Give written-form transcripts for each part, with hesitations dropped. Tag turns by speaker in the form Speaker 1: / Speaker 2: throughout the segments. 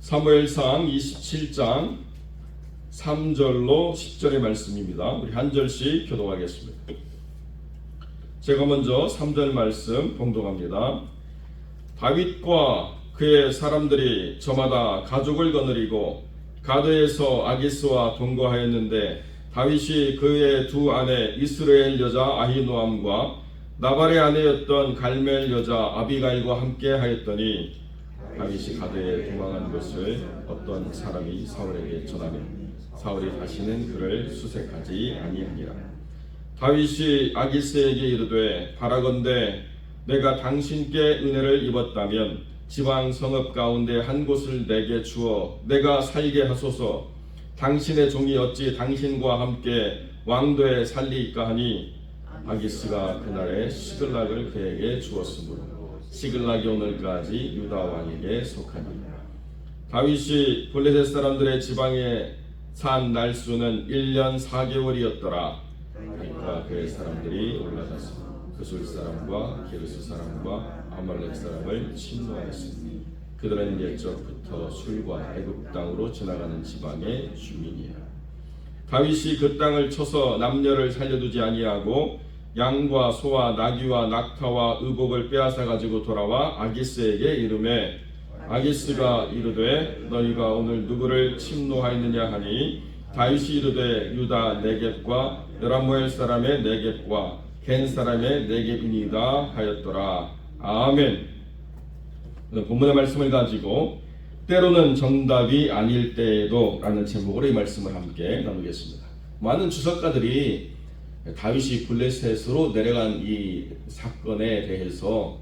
Speaker 1: 사무엘상 27장 3절로 10절의 말씀입니다. 우리 한 절씩 교독하겠습니다. 제가 먼저 3절 말씀 봉독합니다. 다윗과 그의 사람들이 저마다 가족을 거느리고 가드에서 아기스와 동거하였는데 다윗이 그의 두 아내 이스라엘 여자 아히노암과 나발의 아내였던 갈멜 여자 아비가일과 함께 하였더니 다윗이 가드에 도망한 것을 어떤 사람이 사울에게 전하며 사울이 다시는 그를 수색하지 아니하니라. 다윗이 아기스에게 이르되 바라건대 내가 당신께 은혜를 입었다면 지방 성읍 가운데 한 곳을 내게 주어 내가 살게 하소서. 당신의 종이 어찌 당신과 함께 왕도에 살리이까 하니 아기스가 그날에 시글락을 그에게 주었으므로 시글락이 오늘까지 유다 왕에게 속하니라. 다윗이 블레셋 사람들의 지방에 산 날수는 1년 4개월이었더라. 다윗과 그의 사람들이 올라가서 그술 사람과 게르스 사람과 아말렉 사람을 침노하였으니 그들은 옛적부터 술과 애굽 땅으로 지나가는 지방의 주민이야. 다윗이 그 땅을 쳐서 남녀를 살려두지 아니하고 양과 소와 나귀와 낙타와 의복을 빼앗아 가지고 돌아와 아기스에게 이르매 아기스가 이르되 너희가 오늘 누구를 침노하였느냐 하니 다윗이 이르되 유다 네겝과 여라무엘 사람의 네겝과 겐 사람의 네겝이니이다 하였더라. 아멘. 본문의 말씀을 가지고 때로는 정답이 아닐 때에도 라는 제목으로 이 말씀을 함께 나누겠습니다. 많은 주석가들이 다윗이 블레셋으로 내려간 이 사건에 대해서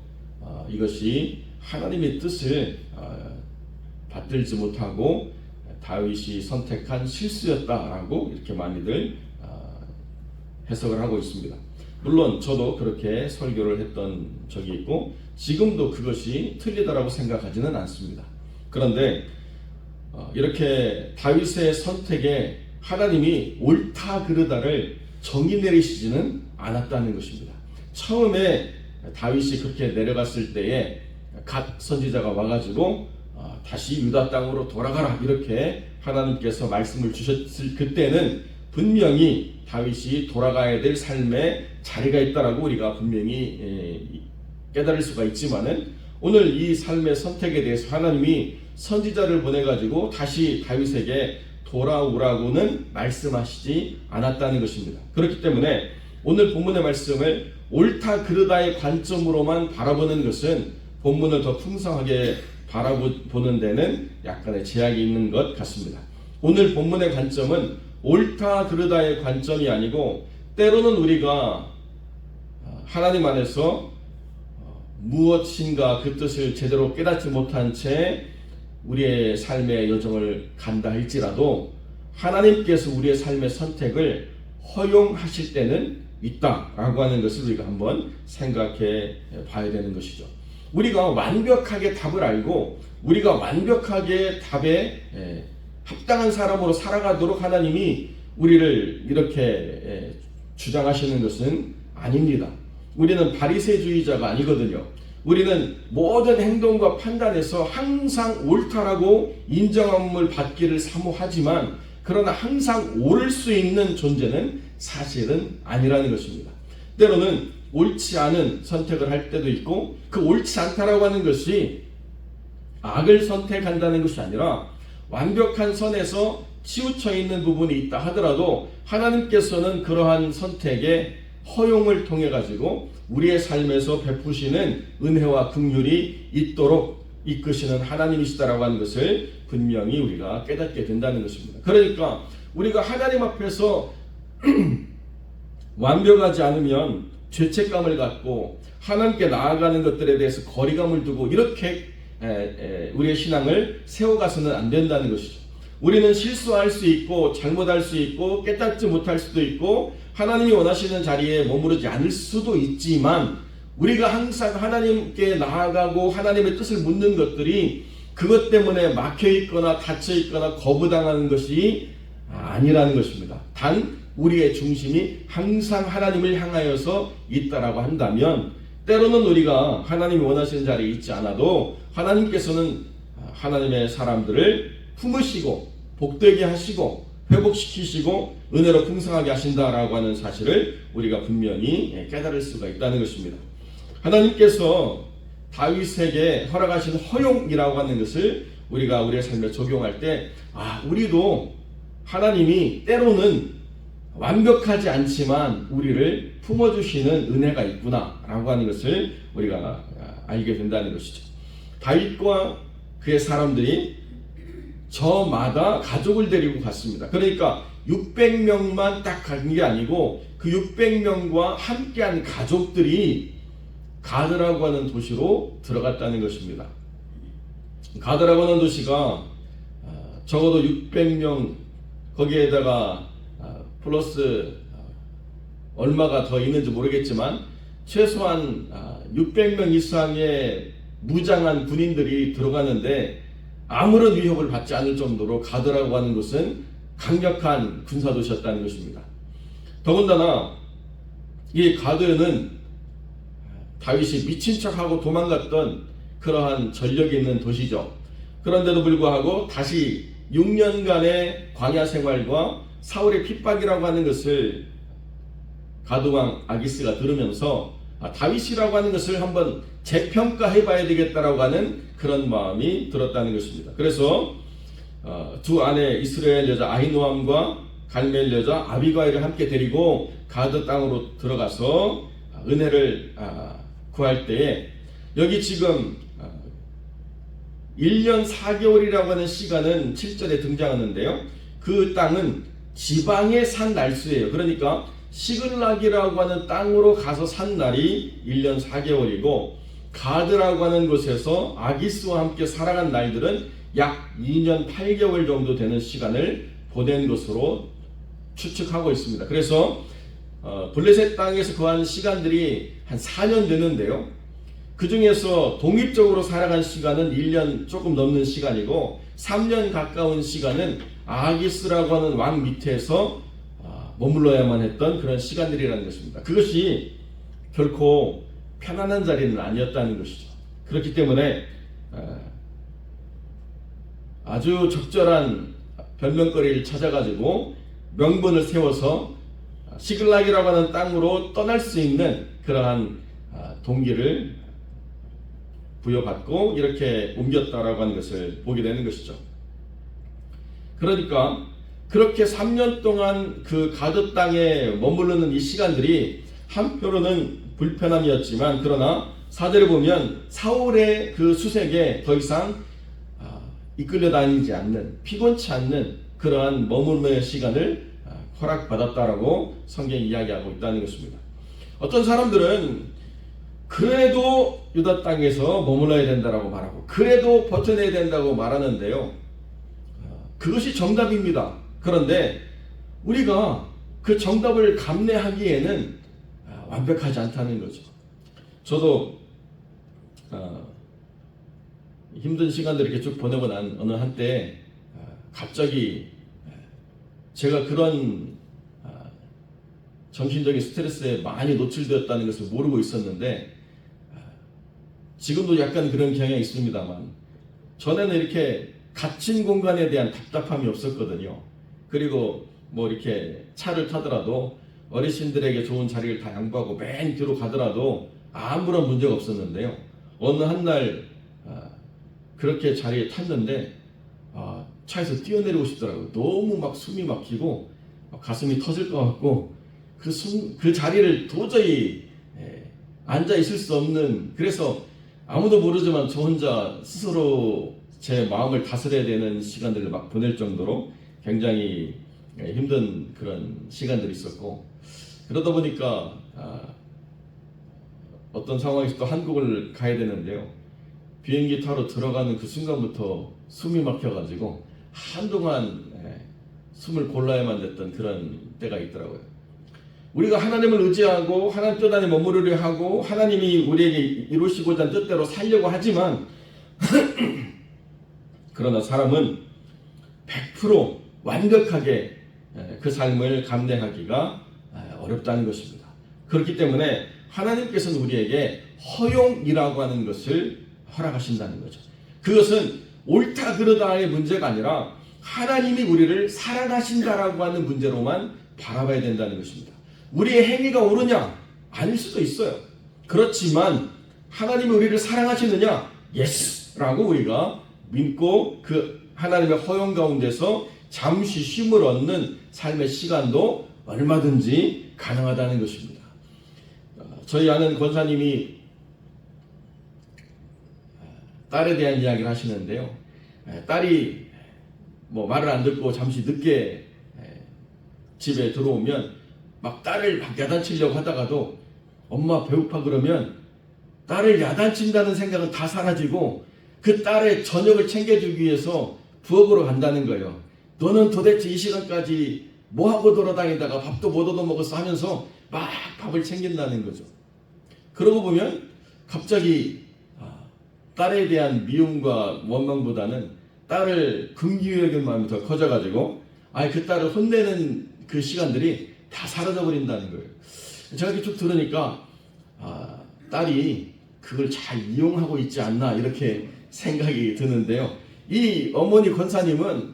Speaker 1: 이것이 하나님의 뜻을 받들지 못하고 다윗이 선택한 실수였다라고 이렇게 많이들 해석을 하고 있습니다. 물론 저도 그렇게 설교를 했던 적이 있고 지금도 그것이 틀리다라고 생각하지는 않습니다. 그런데 이렇게 다윗의 선택에 하나님이 옳다 그르다를 정의 내리시지는 않았다는 것입니다. 처음에 다윗이 그렇게 내려갔을 때에 갓 선지자가 와가지고 다시 유다 땅으로 돌아가라 이렇게 하나님께서 말씀을 주셨을 그때는 분명히 다윗이 돌아가야 될 삶에 자리가 있다라고 우리가 분명히 깨달을 수가 있지만은 오늘 이 삶의 선택에 대해서 하나님이 선지자를 보내가지고 다시 다윗에게 돌아오라고는 말씀하시지 않았다는 것입니다. 그렇기 때문에 오늘 본문의 말씀을 옳다 그르다의 관점으로만 바라보는 것은 본문을 더 풍성하게 바라보는 데는 약간의 제약이 있는 것 같습니다. 오늘 본문의 관점은 옳다 그르다의 관점이 아니고 때로는 우리가 하나님 안에서 무엇인가 그 뜻을 제대로 깨닫지 못한 채 우리의 삶의 여정을 간다 할지라도 하나님께서 우리의 삶의 선택을 허용하실 때는 있다라고 하는 것을 우리가 한번 생각해 봐야 되는 것이죠. 우리가 완벽하게 답을 알고 우리가 완벽하게 답에 합당한 사람으로 살아가도록 하나님이 우리를 이렇게 주장하시는 것은 아닙니다. 우리는 바리새주의자가 아니거든요. 우리는 모든 행동과 판단에서 항상 옳다라고 인정함을 받기를 사모하지만 그러나 항상 옳을 수 있는 존재는 사실은 아니라는 것입니다. 때로는 옳지 않은 선택을 할 때도 있고 그 옳지 않다라고 하는 것이 악을 선택한다는 것이 아니라 완벽한 선에서 치우쳐 있는 부분이 있다 하더라도 하나님께서는 그러한 선택에 허용을 통해 가지고 우리의 삶에서 베푸시는 은혜와 긍휼이 있도록 이끄시는 하나님이시다라고 하는 것을 분명히 우리가 깨닫게 된다는 것입니다. 그러니까 우리가 하나님 앞에서 완벽하지 않으면 죄책감을 갖고 하나님께 나아가는 것들에 대해서 거리감을 두고 이렇게 우리의 신앙을 세워가서는 안 된다는 것이죠. 우리는 실수할 수 있고 잘못할 수 있고 깨닫지 못할 수도 있고 하나님이 원하시는 자리에 머무르지 않을 수도 있지만 우리가 항상 하나님께 나아가고 하나님의 뜻을 묻는 것들이 그것 때문에 막혀있거나 닫혀있거나 거부당하는 것이 아니라는 것입니다. 단 우리의 중심이 항상 하나님을 향하여서 있다라고 한다면 때로는 우리가 하나님이 원하시는 자리에 있지 않아도 하나님께서는 하나님의 사람들을 품으시고 복되게 하시고 회복시키시고 은혜로 풍성하게 하신다라고 하는 사실을 우리가 분명히 깨달을 수가 있다는 것입니다. 하나님께서 다윗에게 허락하신 허용이라고 하는 것을 우리가 우리의 삶에 적용할 때 우리도 하나님이 때로는 완벽하지 않지만 우리를 품어주시는 은혜가 있구나라고 하는 것을 우리가 알게 된다는 것이죠. 다윗과 그의 사람들이 저마다 가족을 데리고 갔습니다. 그러니까 600명만 딱 간 게 아니고 그 600명과 함께한 가족들이 가드라고 하는 도시로 들어갔다는 것입니다. 가드라고 하는 도시가 적어도 600명 거기에다가 플러스 얼마가 더 있는지 모르겠지만 최소한 600명 이상의 무장한 군인들이 들어가는데 아무런 위협을 받지 않을 정도로 가드라고 하는 것은 강력한 군사도시였다는 것입니다. 더군다나 이 가드는 다윗이 미친 척하고 도망갔던 그러한 전력이 있는 도시죠. 그런데도 불구하고 다시 6년간의 광야 생활과 사울의 핍박이라고 하는 것을 가드왕 아기스가 들으면서 다윗이라고 하는 것을 한번 재평가해 봐야 되겠다라고 하는 그런 마음이 들었다는 것입니다. 그래서 두 아내 이스라엘 여자 아히노암과 갈멜 여자 아비가일을 함께 데리고 가드 땅으로 들어가서 은혜를 구할 때에 여기 지금 1년 4개월이라고 하는 시간은 7절에 등장하는데요. 그 땅은 지방에 산 날수예요. 그러니까 시글락이라고 하는 땅으로 가서 산 날이 1년 4개월이고 가드라고 하는 곳에서 아기스와 함께 살아간 날들은 약 2년 8개월 정도 되는 시간을 보낸 것으로 추측하고 있습니다. 그래서 블레셋 땅에서 거한 시간들이 한 4년 되는데요. 그 중에서 독립적으로 살아간 시간은 1년 조금 넘는 시간이고 3년 가까운 시간은 아기스라고 하는 왕 밑에서 머물러야만 했던 그런 시간들이라는 것입니다. 그것이 결코 편안한 자리는 아니었다는 것이죠. 그렇기 때문에 아주 적절한 변명거리를 찾아가지고 명분을 세워서 시글락이라고 하는 땅으로 떠날 수 있는 그러한 동기를 부여받고 이렇게 옮겼다라고 하는 것을 보게 되는 것이죠. 그러니까 그렇게 3년 동안 그 가드 땅에 머무르는 이 시간들이 한편으로는 불편함이었지만 그러나 4절에 보면 사울의 그 수색에 더 이상 이끌려 다니지 않는 피곤치 않는 그러한 머물러의 시간을 허락받았다라고 성경이 이야기하고 있다는 것입니다. 어떤 사람들은 그래도 유다 땅에서 머물러야 된다라고 말하고 그래도 버텨내야 된다고 말하는데요. 그것이 정답입니다. 그런데 우리가 그 정답을 감내하기에는 완벽하지 않다는 거죠. 저도 힘든 시간들을 이렇게 쭉 보내고 난 어느 한때 갑자기 제가 그런 정신적인 스트레스에 많이 노출되었다는 것을 모르고 있었는데 지금도 약간 그런 경향이 있습니다만 전에는 이렇게 갇힌 공간에 대한 답답함이 없었거든요. 그리고 뭐 이렇게 차를 타더라도 어르신들에게 좋은 자리를 다 양보하고 맨 뒤로 가더라도 아무런 문제가 없었는데요. 어느 한날 그렇게 자리에 탔는데 차에서 뛰어내리고 싶더라고요. 너무 막 숨이 막히고 가슴이 터질 것 같고 그 자리를 도저히 앉아 있을 수 없는, 그래서 아무도 모르지만 저 혼자 스스로 제 마음을 다스려야 되는 시간들을 막 보낼 정도로 굉장히 힘든 그런 시간들이 있었고, 그러다 보니까 어떤 상황에서 또 한국을 가야 되는데요. 비행기 타러 들어가는 그 순간부터 숨이 막혀가지고 한동안 숨을 골라야만 됐던 그런 때가 있더라고요. 우리가 하나님을 의지하고 하나님 뜻 안에 머무르려 하고 하나님이 우리에게 이루시고자 하는 뜻대로 살려고 하지만 그러나 사람은 100% 완벽하게 그 삶을 감내하기가 어렵다는 것입니다. 그렇기 때문에 하나님께서는 우리에게 허용이라고 하는 것을 허락하신다는 거죠. 그것은 옳다 그르다의 문제가 아니라 하나님이 우리를 사랑하신다라고 하는 문제로만 바라봐야 된다는 것입니다. 우리의 행위가 옳으냐? 아닐 수도 있어요. 그렇지만 하나님이 우리를 사랑하시느냐? 예스라고 우리가 믿고 그 하나님의 허용 가운데서 잠시 쉼을 얻는 삶의 시간도 얼마든지 가능하다는 것입니다. 저희 아는 권사님이 딸에 대한 이야기를 하시는데요. 딸이 말을 안 듣고 잠시 늦게 집에 들어오면 막 딸을 막 야단치려고 하다가도 엄마 배고파 그러면 딸을 야단친다는 생각은 다 사라지고 그 딸의 저녁을 챙겨주기 위해서 부엌으로 간다는 거예요. 너는 도대체 이 시간까지 뭐하고 돌아다니다가 밥도 못 얻어먹었어 하면서 막 밥을 챙긴다는 거죠. 그러고 보면 갑자기 딸에 대한 미움과 원망보다는 딸을 긍휼히 여기는 마음이 더 커져가지고 그 딸을 혼내는 그 시간들이 다 사라져버린다는 거예요. 제가 이렇게 쭉 들으니까 딸이 그걸 잘 이용하고 있지 않나 이렇게 생각이 드는데요. 이 어머니 권사님은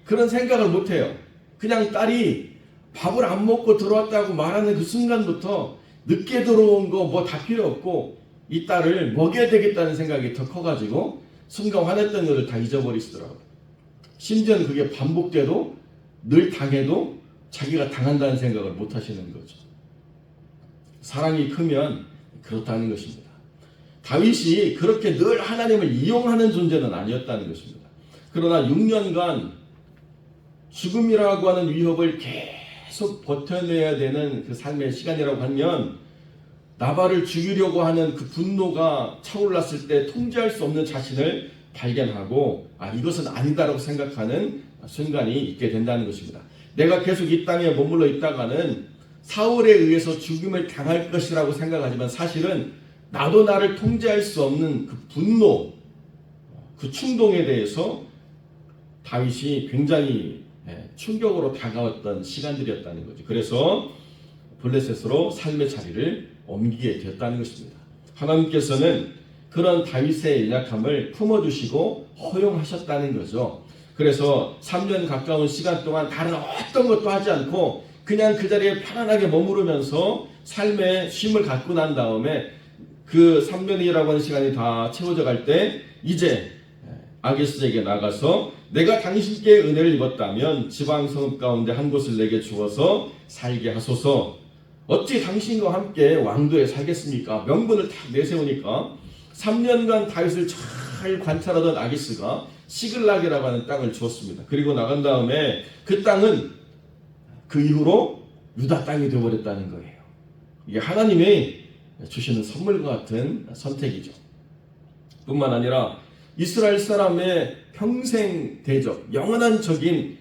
Speaker 1: 그런 생각을 못해요. 그냥 딸이 밥을 안 먹고 들어왔다고 말하는 그 순간부터 늦게 들어온 거 뭐 다 필요 없고 이 딸을 먹여야 되겠다는 생각이 더 커가지고 순간 화냈던 일을 다 잊어버리시더라고요. 심지어는 그게 반복돼도 늘 당해도 자기가 당한다는 생각을 못 하시는 거죠. 사랑이 크면 그렇다는 것입니다. 다윗이 그렇게 늘 하나님을 이용하는 존재는 아니었다는 것입니다. 그러나 6년간 죽음이라고 하는 위협을 계속 버텨내야 되는 그 삶의 시간이라고 하면 나발을 죽이려고 하는 그 분노가 차올랐을 때 통제할 수 없는 자신을 발견하고 이것은 아니다라고 생각하는 순간이 있게 된다는 것입니다. 내가 계속 이 땅에 머물러 있다가는 사울에 의해서 죽임을 당할 것이라고 생각하지만 사실은 나도 나를 통제할 수 없는 그 분노, 그 충동에 대해서 다윗이 굉장히 충격으로 다가왔던 시간들이었다는 거죠. 그래서 블레셋으로 삶의 자리를 옮기게 되었다는 것입니다. 하나님께서는 그런 다윗의 연약함을 품어주시고 허용하셨다는 거죠. 그래서 3년 가까운 시간 동안 다른 어떤 것도 하지 않고 그냥 그 자리에 편안하게 머무르면서 삶의 쉼을 갖고 난 다음에 그 3년이라고 하는 시간이 다 채워져 갈 때 이제 아기스에게 나가서 내가 당신께 은혜를 입었다면 지방 성읍 가운데 한 곳을 내게 주어서 살게 하소서. 어찌 당신과 함께 왕도에 살겠습니까? 명분을 딱 내세우니까 3년간 다윗을 잘 관찰하던 아기스가 시글락이라고 하는 땅을 주었습니다. 그리고 나간 다음에 그 땅은 그 이후로 유다 땅이 되어버렸다는 거예요. 이게 하나님이 주시는 선물과 같은 선택이죠. 뿐만 아니라 이스라엘 사람의 평생 대적, 영원한 적인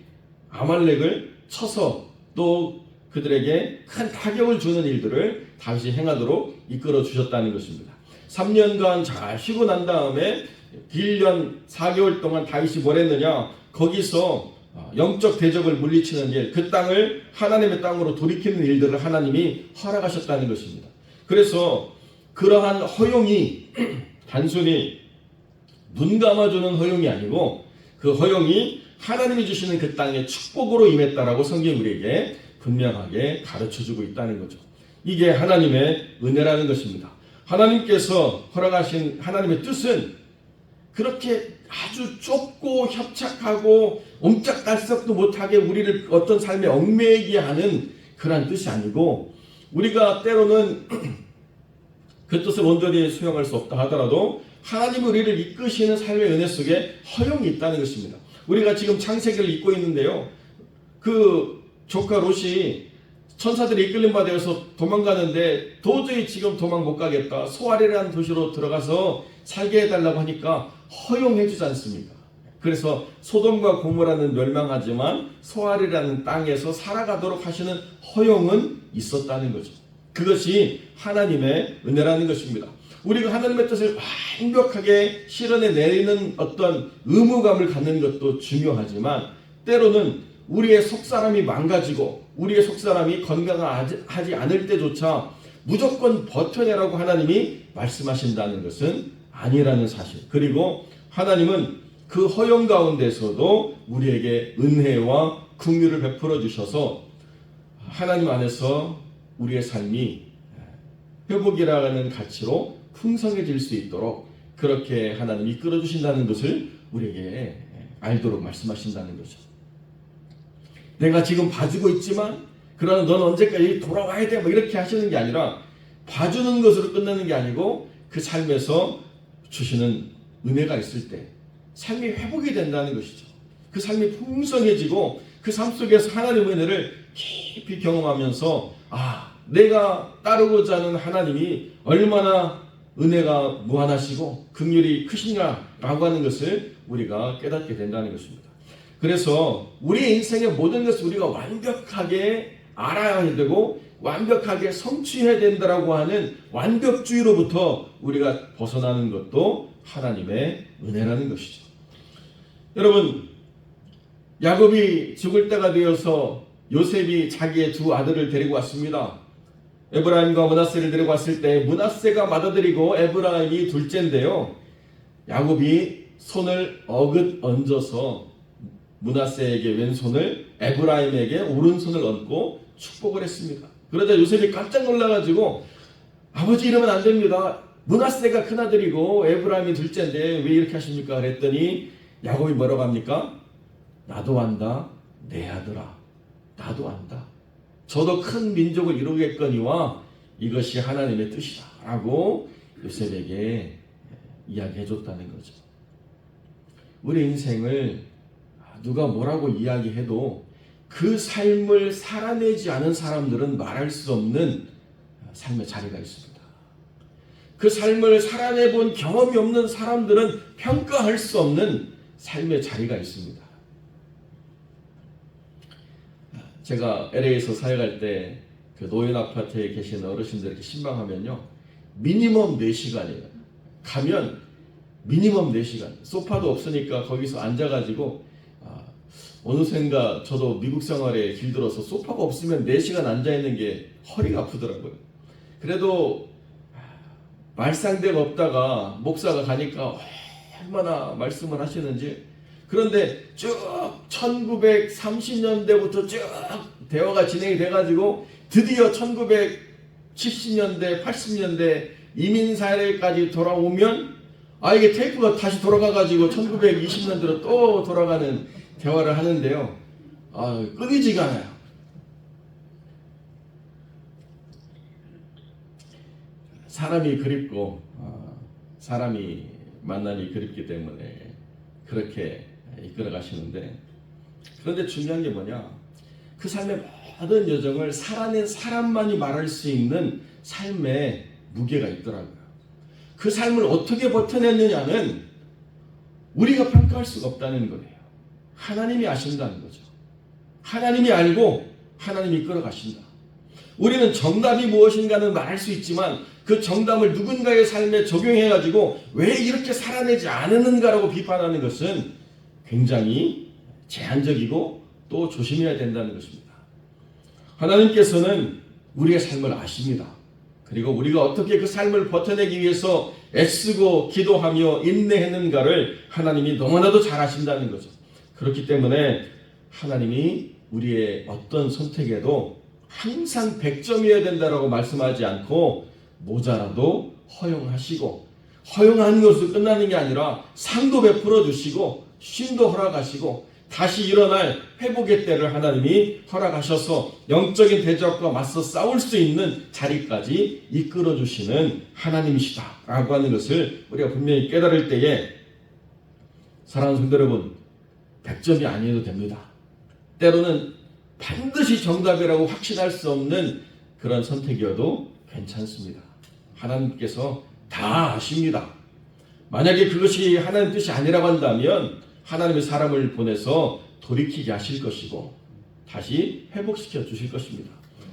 Speaker 1: 아말렉을 쳐서 또 그들에게 큰 타격을 주는 일들을 다윗이 행하도록 이끌어 주셨다는 것입니다. 3년간 잘 쉬고 난 다음에 1년 4개월 동안 다윗이 뭘 했느냐? 거기서 영적 대적을 물리치는 일, 그 땅을 하나님의 땅으로 돌이키는 일들을 하나님이 허락하셨다는 것입니다. 그래서 그러한 허용이 단순히 눈 감아주는 허용이 아니고 그 허용이 하나님이 주시는 그 땅의 축복으로 임했다라고 성경이 우리에게 분명하게 가르쳐주고 있다는 거죠. 이게 하나님의 은혜라는 것입니다. 하나님께서 허락하신 하나님의 뜻은 그렇게 아주 좁고 협착하고 옴짝달싹도 못하게 우리를 어떤 삶에 얽매이게 하는 그런 뜻이 아니고 우리가 때로는 그 뜻을 온전히 수용할 수 없다 하더라도 하나님이 우리를 이끄시는 삶의 은혜 속에 허용이 있다는 것입니다. 우리가 지금 창세기를 읽고 있는데요. 그 조카 롯이 천사들이 이끌림 받아서 도망가는데 도저히 지금 도망 못 가겠다. 소알이라는 도시로 들어가서 살게 해달라고 하니까 허용해 주지 않습니까? 그래서 소돔과 고모라는 멸망하지만 소알이라는 땅에서 살아가도록 하시는 허용은 있었다는 거죠. 그것이 하나님의 은혜라는 것입니다. 우리가 하나님의 뜻을 완벽하게 실현해 내리는 어떤 의무감을 갖는 것도 중요하지만 때로는 우리의 속사람이 망가지고 우리의 속사람이 건강하지 않을 때조차 무조건 버텨내라고 하나님이 말씀하신다는 것은 아니라는 사실. 그리고 하나님은 그 허용 가운데서도 우리에게 은혜와 긍휼을 베풀어 주셔서 하나님 안에서 우리의 삶이 회복이라는 가치로 풍성해질 수 있도록 그렇게 하나님이 이끌어 주신다는 것을 우리에게 알도록 말씀하신다는 거죠. 내가 지금 봐주고 있지만 그러나 넌 언제까지 돌아와야 돼 이렇게 하시는 게 아니라 봐주는 것으로 끝나는 게 아니고 그 삶에서 주시는 은혜가 있을 때 삶이 회복이 된다는 것이죠. 그 삶이 풍성해지고 그 삶 속에서 하나님의 은혜를 깊이 경험하면서 내가 따르고자 하는 하나님이 얼마나 은혜가 무한하시고 긍휼이 크신가라고 하는 것을 우리가 깨닫게 된다는 것입니다. 그래서 우리 인생의 모든 것을 우리가 완벽하게 알아야 되고 완벽하게 성취해야 된다라고 하는 완벽주의로부터 우리가 벗어나는 것도 하나님의 은혜라는 것이죠. 여러분, 야곱이 죽을 때가 되어서 요셉이 자기의 두 아들을 데리고 왔습니다. 에브라임과 므낫세를 데리고 왔을 때 므낫세가 맏아들이고 에브라임이 둘째인데요. 야곱이 손을 어긋 얹어서 므낫세에게 왼손을 에브라임에게 오른손을 얹고 축복을 했습니다. 그러자 요셉이 깜짝 놀라가지고 아버지 이러면 안 됩니다. 므낫세가 큰아들이고 에브라임이 둘째인데 왜 이렇게 하십니까? 그랬더니 야곱이 뭐라고 합니까? 나도 안다 내 아들아, 나도 안다. 저도 큰 민족을 이루겠거니와 이것이 하나님의 뜻이다 라고 요셉에게 이야기해 줬다는 거죠. 우리 인생을 누가 뭐라고 이야기해도 그 삶을 살아내지 않은 사람들은 말할 수 없는 삶의 자리가 있습니다. 그 삶을 살아내본 경험이 없는 사람들은 평가할 수 없는 삶의 자리가 있습니다. 제가 LA에서 사역할 때 그 노인 아파트에 계신 어르신들에게 신방하면요, 미니멈 4시간이에요. 가면 미니멈 4시간. 소파도 없으니까 거기서 앉아가지고 어느샌가 저도 미국 생활에 길들어서 소파가 없으면 4시간 앉아있는 게 허리가 아프더라고요. 그래도 말상대가 없다가 목사가 가니까 얼마나 말씀을 하시는지. 그런데 쭉 1930년대부터 쭉 대화가 진행이 돼가지고 드디어 1970년대 80년대 이민사회까지 돌아오면 이게 테이프가 다시 돌아가가지고 1920년대로 또 돌아가는 대화를 하는데요. 끊이지가 않아요. 사람이 그립고 사람이 만남이 그립기 때문에 그렇게 이끌어 가시는데, 그런데 중요한 게 뭐냐, 그 삶의 모든 여정을 살아낸 사람만이 말할 수 있는 삶의 무게가 있더라고요. 그 삶을 어떻게 버텨냈느냐는 우리가 평가할 수가 없다는 거예요. 하나님이 아신다는 거죠. 하나님이 알고 하나님이 이끌어 가신다. 우리는 정답이 무엇인가는 말할 수 있지만 그 정답을 누군가의 삶에 적용해가지고 왜 이렇게 살아내지 않았는가라고 비판하는 것은 굉장히 제한적이고 또 조심해야 된다는 것입니다. 하나님께서는 우리의 삶을 아십니다. 그리고 우리가 어떻게 그 삶을 버텨내기 위해서 애쓰고 기도하며 인내했는가를 하나님이 너무나도 잘 아신다는 거죠. 그렇기 때문에 하나님이 우리의 어떤 선택에도 항상 100점이어야 된다라고 말씀하지 않고 모자라도 허용하시고, 허용하는 것으로 끝나는 게 아니라 상도 베풀어 주시고 쉼도 허락하시고 다시 일어날 회복의 때를 하나님이 허락하셔서 영적인 대적과 맞서 싸울 수 있는 자리까지 이끌어 주시는 하나님이시다라고 하는 것을 우리가 분명히 깨달을 때에, 사랑하는 성도 여러분, 100점이 아니어도 됩니다. 때로는 반드시 정답이라고 확신할 수 없는 그런 선택이어도 괜찮습니다. 하나님께서 다 아십니다. 만약에 그것이 하나님 뜻이 아니라고 한다면 하나님의 사람을 보내서 돌이키게 하실 것이고 다시 회복시켜 주실 것입니다.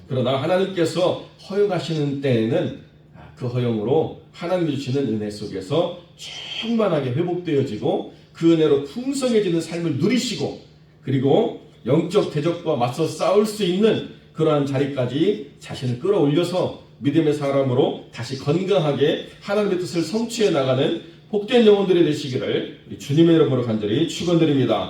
Speaker 1: 그러나 하나님께서 허용하시는 때에는 그 허용으로 하나님이 주시는 은혜 속에서 충만하게 회복되어지고 그 은혜로 풍성해지는 삶을 누리시고, 그리고 영적 대적과 맞서 싸울 수 있는 그러한 자리까지 자신을 끌어올려서 믿음의 사람으로 다시 건강하게 하나님의 뜻을 성취해 나가는 복된 영혼들이 되시기를 우리 주님의 이름으로 간절히 축원드립니다.